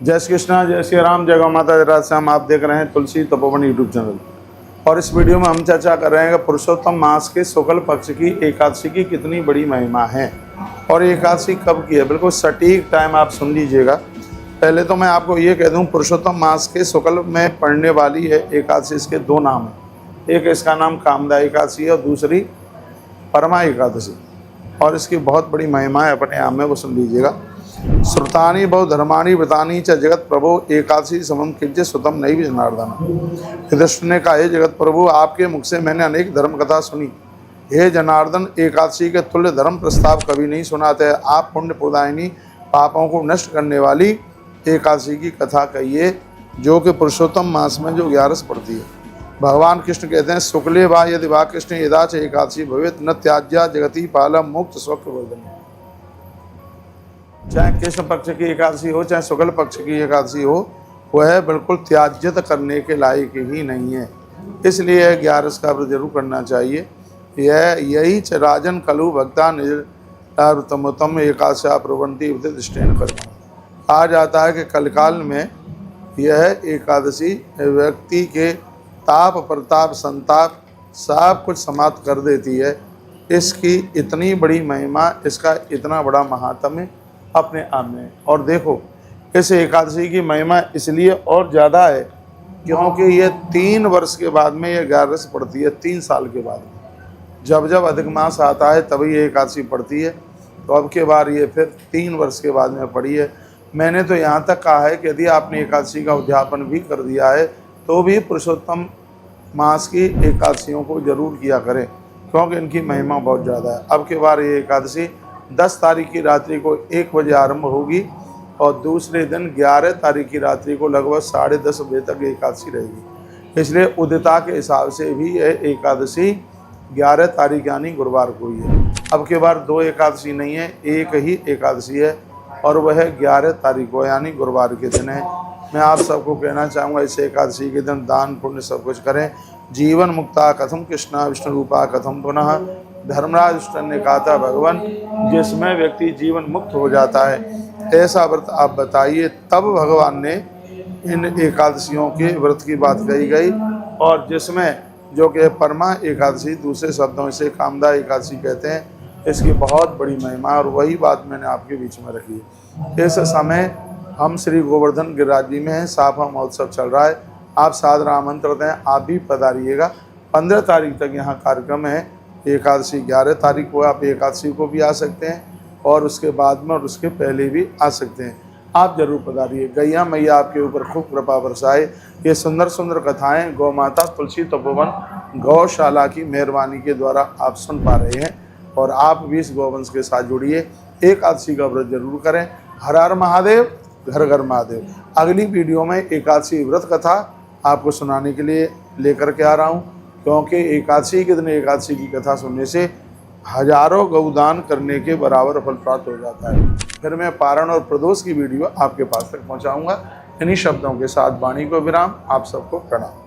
जय श्री कृष्णा, जय श्री राम, जय गौ माता, जय राधे श्याम। आप देख रहे हैं तुलसी तपोवन यूट्यूब चैनल और इस वीडियो में हम चर्चा कर रहे हैं कि पुरुषोत्तम मास के शुक्ल पक्ष की एकादशी की कितनी बड़ी महिमा है और एकादशी कब की है। बिल्कुल सटीक टाइम आप सुन लीजिएगा। पहले तो मैं आपको ये कह दूं, पुरुषोत्तम मास के शुक्ल में पड़ने वाली है एकादशी, इसके दो नाम हैं। एक इसका नाम कामदा एकादशी है और दूसरी परमा एकादशी, और इसकी बहुत बड़ी महिमा है अपने आप में, वो सुन लीजिएगा। श्रुतानि बहु धर्माणि व्रतानि च जगत प्रभु एकादशी समम किंचित सुतम नहीं भी जनार्दन। युधिष्ठिर ने कहा, हे जगत प्रभु, आपके मुख से मैंने अनेक धर्म कथा सुनी। हे जनार्दन, एकादशी के तुल्य धर्म प्रस्ताव कभी नहीं सुनाते। आप पुण्य प्रदायिनी, पापों को नष्ट करने वाली एकादशी की कथा कहिए, जो कि पुरुषोत्तम मास में जो 11 पड़ती है। भगवान कृष्ण कहते हैं, शुक्ले वा यदि वा कृष्ण यदा च एकादशी भवेत न त्याज्या जगति पालम मुक्त स्वक्ष वर्धन। चाहे कृष्ण पक्ष की एकादशी हो चाहे शुक्ल पक्ष की एकादशी हो, वह बिल्कुल त्याज्यत करने के लायक ही नहीं है। इसलिए 11 का व्रत जरूर करना चाहिए। यही च राजन कलु भक्ता निजतम एकादशा प्रवंती दृष्टेन कर। कहा जाता है कि कलकाल में यह एकादशी व्यक्ति के ताप प्रताप संताप सब कुछ समाप्त कर देती है। इसकी इतनी बड़ी महिमा, इसका इतना बड़ा महात्म्य अपने आप में। और देखो, इस एकादशी की महिमा इसलिए और ज़्यादा है क्योंकि ये 3 वर्ष के बाद में ये 11 पड़ती है। 3 साल के बाद जब जब अधिक मास आता है तभी ये एकादशी पड़ती है। तो अब के बार ये फिर 3 वर्ष के बाद में पड़ी है। मैंने तो यहाँ तक कहा है कि यदि आपने एकादशी का उद्यापन भी कर दिया है तो भी पुरुषोत्तम मास की एकादशियों को जरूर किया करें, क्योंकि इनकी महिमा बहुत ज़्यादा है। अब के बार ये एकादशी 10 तारीख की रात्रि को 1 बजे आरंभ होगी और दूसरे दिन 11 तारीख की रात्रि को लगभग 10:30 बजे तक एकादशी रहेगी। इसलिए उदिता के हिसाब से भी यह एकादशी 11 तारीख यानी गुरुवार को ही है। अब के बार 2 एकादशी नहीं है, एक ही एकादशी है और वह 11 तारीख को यानी गुरुवार के दिन है। मैं आप सबको कहना चाहूँगा, इस एकादशी के दिन दान पुण्य सब कुछ करें। जीवन मुक्ता कथम कृष्णा विष्णु रूपा कथम पुनः। धर्मराज ने कहा था, भगवान, जिसमें व्यक्ति जीवन मुक्त हो जाता है ऐसा व्रत आप बताइए। तब भगवान ने इन एकादशियों के व्रत की बात कही गई, और जिसमें जो कि परमा एकादशी, दूसरे शब्दों से कामदा एकादशी कहते हैं, इसकी बहुत बड़ी महिमा। और वही बात मैंने आपके बीच में रखी है। इस समय हम श्री गोवर्धन गिरिराज जी में हैं, साफा महोत्सव चल रहा है। आप सादर आमंत्रित हैं, आप भी पधारिएगा। 15 तारीख तक यहाँ कार्यक्रम है। एकादशी 11 तारीख को आप एकादशी को भी आ सकते हैं और उसके बाद में और उसके पहले भी आ सकते हैं। आप जरूर पधारिए। गैया मैया आपके ऊपर खूब कृपा बरसाए। ये सुंदर सुंदर कथाएं गौ माता तुलसी तपोवन गौशाला की मेहरबानी के द्वारा आप सुन पा रहे हैं, और आप भी इस गौवंश के साथ जुड़िए। एकादशी का व्रत जरूर करें। हर हर महादेव, घर घर महादेव। अगली वीडियो में एकादशी व्रत कथा आपको सुनाने के लिए लेकर के आ रहा हूँ, क्योंकि एकादशी के दिन एकादशी की कथा सुनने से हजारों गौदान करने के बराबर फल प्राप्त हो जाता है। फिर मैं पारण और प्रदोष की वीडियो आपके पास तक पहुंचाऊंगा। इन्हीं शब्दों के साथ वाणी को विराम। आप सबको प्रणाम।